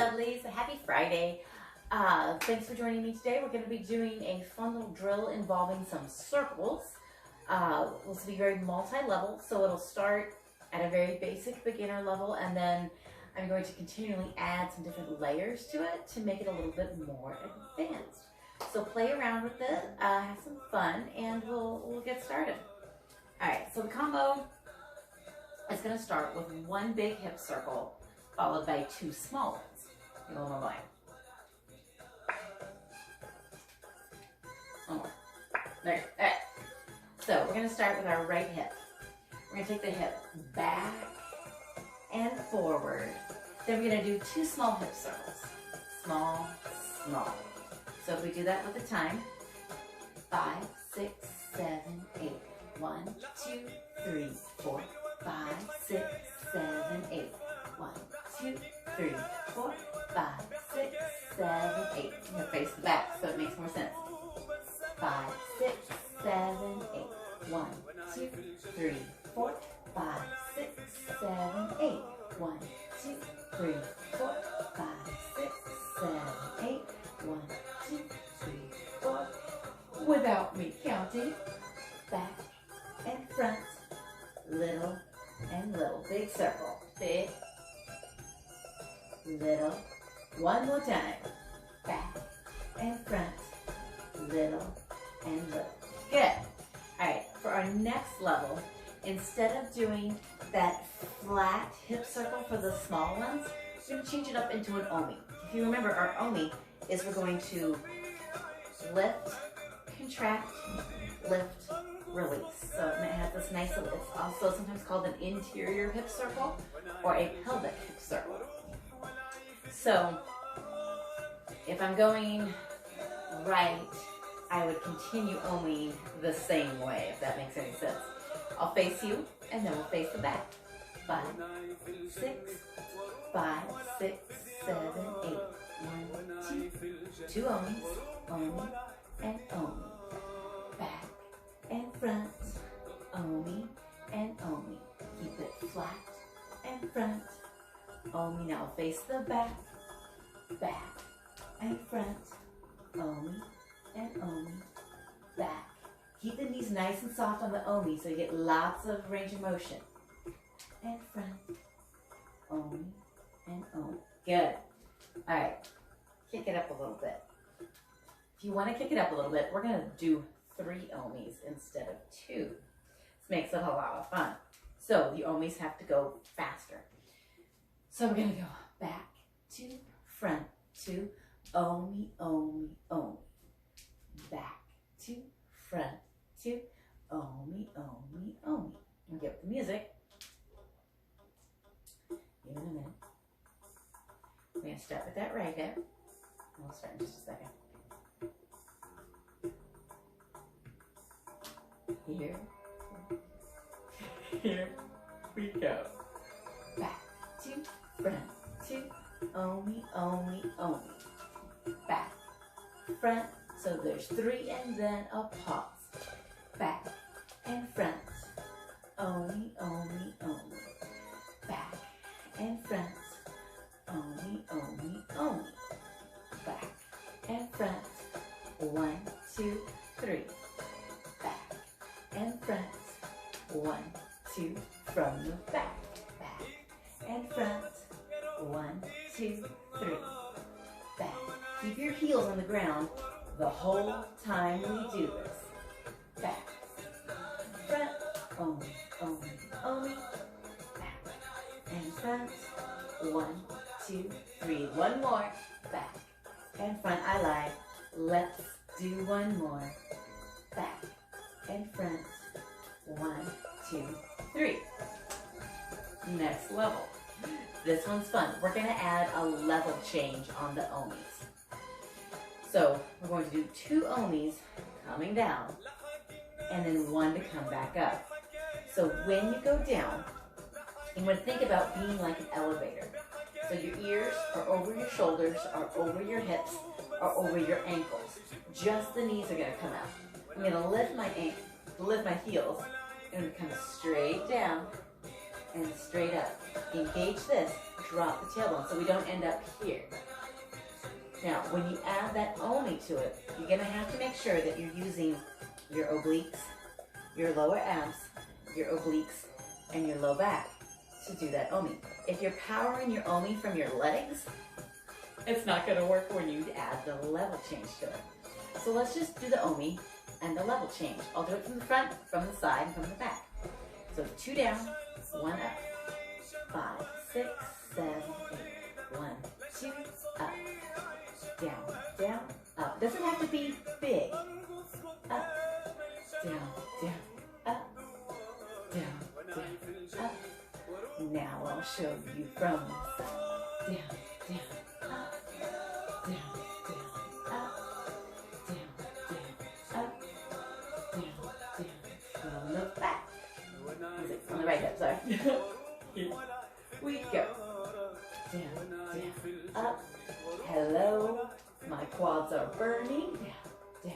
lovelies, happy Friday. Thanks for joining me today. We're going to be doing a fun little drill involving some circles. This will be very multi-level, so it'll start at a very basic beginner level, and then I'm going to continually add some different layers to it to make it a little bit more advanced. So play around with it, have some fun, and we'll get started. All right, so the combo is going to start with one big hip circle followed by two small ones. A little more line. One more. There. All right. So we're going to start with our right hip. We're going to take the hip back and forward. Then we're going to do two small hip circles. Small, small. So if we do that with the time, 5, 6, 7, 8. 1, 2, 3, 4, 5, 6, 7, 8. 1, 2, 3, 4, 5, 6, 7, 8. I'm going to face the back so it makes more sense. 5, 6, 7, 8. 1, 2, 3, 4, 5, 6, 7, 8. 1, 2, 3, 4, 5, 6, 7, 8. 1, 2, 3, 4. Without me counting. Back and front. Little and little. Big circle. Big. Little. One more time. Back and front. Little and little. Good. All right, for our next level, instead of doing that flat hip circle for the small ones, we're going to change it up into an omi. If you remember, our omi is we're going to lift, contract, lift, release. So it has this nice, it's also sometimes called an interior hip circle or a pelvic hip circle. So if I'm going right, I would continue omiing the same way, if that makes any sense. I'll face you, and then we'll face the back. 5, 6, 5, 6, 7, 8. 1, 2, 2 omis, omi, and omi. Back and front, omi, and omi. Keep it flat and front. Omi, now face the back, back and front. Omi and omi, back. Keep the knees nice and soft on the omi so you get lots of range of motion. And front, omi and omi. Good. All right, kick it up a little bit. If you want to kick it up a little bit, we're going to do 3 omis instead of 2. This makes it a lot of fun. So the omis have to go faster. So we're going to go back to front to omi, omi, omi. Back to front to omi, omi, omi. And get the music. Give it a minute. We're going to start with that right hip. We'll start in just a second. Here we go. Back to front to omi, omi, omi. Back, front. So there's 3 and then a pause. Back and front. Omi, omi, omi. Back and front. Omi, omi, omi. Back and front. 1, 2, 3. Back and front. 1, 2, from the back. Back and front. 1, 2, 3. Back. Keep your heels on the ground the whole time we do this. Back. Front. Omi, omi, omi. Back and front. 1, 2, 3. One more. Back and front. I lied. Let's do one more. Back and front. 1, 2, 3. Next level. This one's fun. We're going to add a level change on the omis. So we're going to do 2 omis coming down and then 1 to come back up. So when you go down, you want to think about being like an elevator. So your ears are over your shoulders, are over your hips, are over your ankles. Just the knees are going to come out. I'm going to lift my heels. I'm going to come straight down and straight up. Engage this, drop the tailbone so we don't end up here. Now, when you add that omi to it, you're gonna have to make sure that you're using your obliques, your lower abs, your obliques, and your low back to do that omi. If you're powering your omi from your legs, it's not gonna work when you add the level change to it. So let's just do the omi and the level change. I'll do it from the front, from the side, and from the back. So 2 down, 1 up. 5, 6, 7, 8. 1, 2, up. Down, down, up. Doesn't have to be big. Up, down, down, up. Down, down, up. Now I'll show you from the side. Down, down, up. Down, down, up. Down, down, up. Down, down. From the back. On the right hip, sorry. Here we go. Down, down, up. Hello. My quads are burning. Down, down,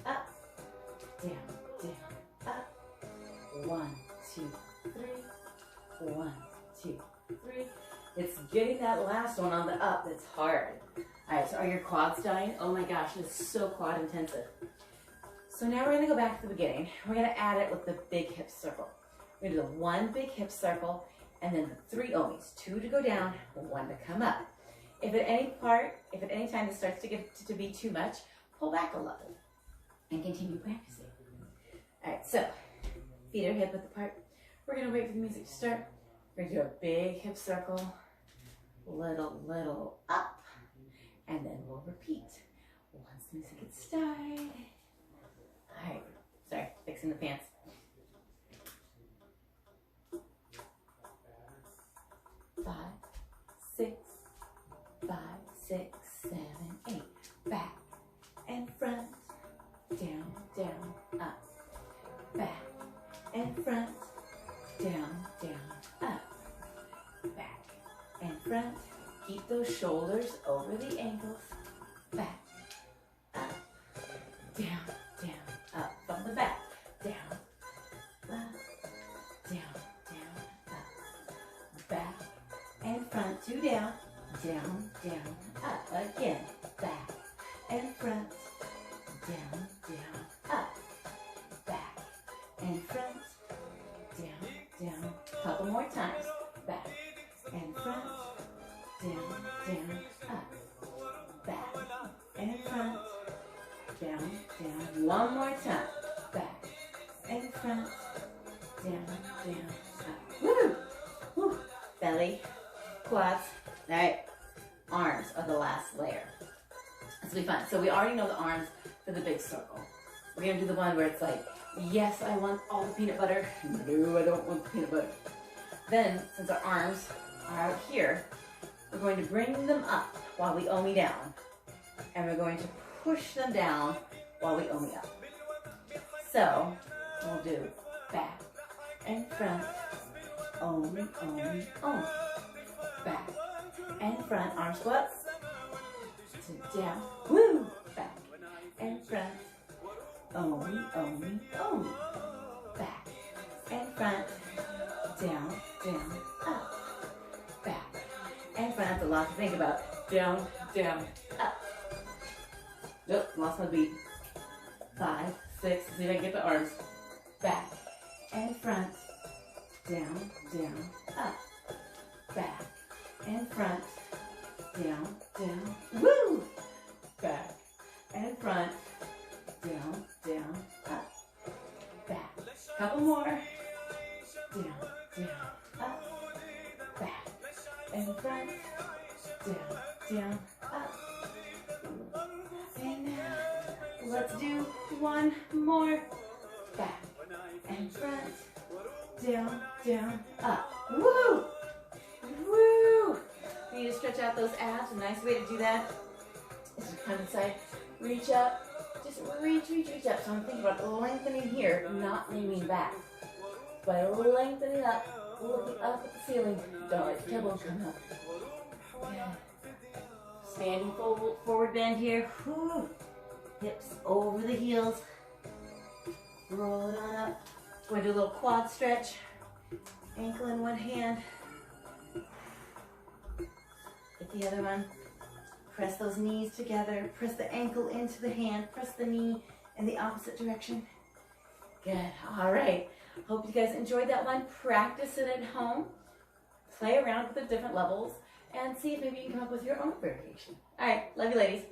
up. Down, down, up. 1, 2, 3. 1, 2, 3. It's getting that last one on the up that's hard. All right, so are your quads dying? Oh my gosh, it's so quad intensive. So now we're gonna go back to the beginning. We're gonna add it with the big hip circle. We're gonna do the 1 big hip circle and then the 3 omis, 2 to go down, 1 to come up. If at any time this starts to get to be too much, pull back a little and continue practicing. All right, so feet are hip width apart. We're gonna wait for the music to start. We're gonna do a big hip circle, little up, and then we'll repeat once the music gets started. All right, sorry, fixing the pants. 5, 6, 5, 6, 7, 8. Back and front, down, down, up. Back and front, down, down, up. Back and front. Keep those shoulders over the ankles. Back, up, down, down, up. From the back, down, up, down, down, up. Back and front, 2 down, down, down, up. Again, back and front, down, down, up. Back and front, down, down. Couple more times. Back and front, down, down, up. Back and front, down, down. One more time. Back and front, down, down, up. Woo! Woo! Belly, quads. All right. Arms are the last layer. This will be fun. So we already know the arms for the big circle. We're going to do the one where it's like, yes, I want all the peanut butter. No, I don't want the peanut butter. Then, since our arms are out here, we're going to bring them up while we omi down. And we're going to push them down while we omi up. So, we'll do back and front, omi, omi, omi. Back and front, arm squats. To down, woo! Back and front, omi, omi, omi. Back and front, down, down, up. Back and front. That's a lot to think about. Down, down, up. Nope, lost my beat. 5, 6, see if I can get the arms. Back and front, down, down, up. Back and front, down, down, woo! Back and front, down, down, up. Back. Couple more. Down, down, up. Back and front, down, down, up. And now, let's do one more. Back and front, down, down, up. Woo! Woo! You need to stretch out those abs. A nice way to do that is to come inside, reach up, just reach up. So I'm thinking about lengthening here, not leaning back. By lengthening up, looking up at the ceiling, don't let your tailbone come up. Yeah. Standing forward bend here. Whew. Hips over the heels. Roll it on up. We're going to do a little quad stretch. Ankle in one hand. Get the other one. Press those knees together. Press the ankle into the hand. Press the knee in the opposite direction. Good. All right. Hope you guys enjoyed that one. Practice it at home. Play around with the different levels and see if maybe you can come up with your own variation. All right. Love you, ladies.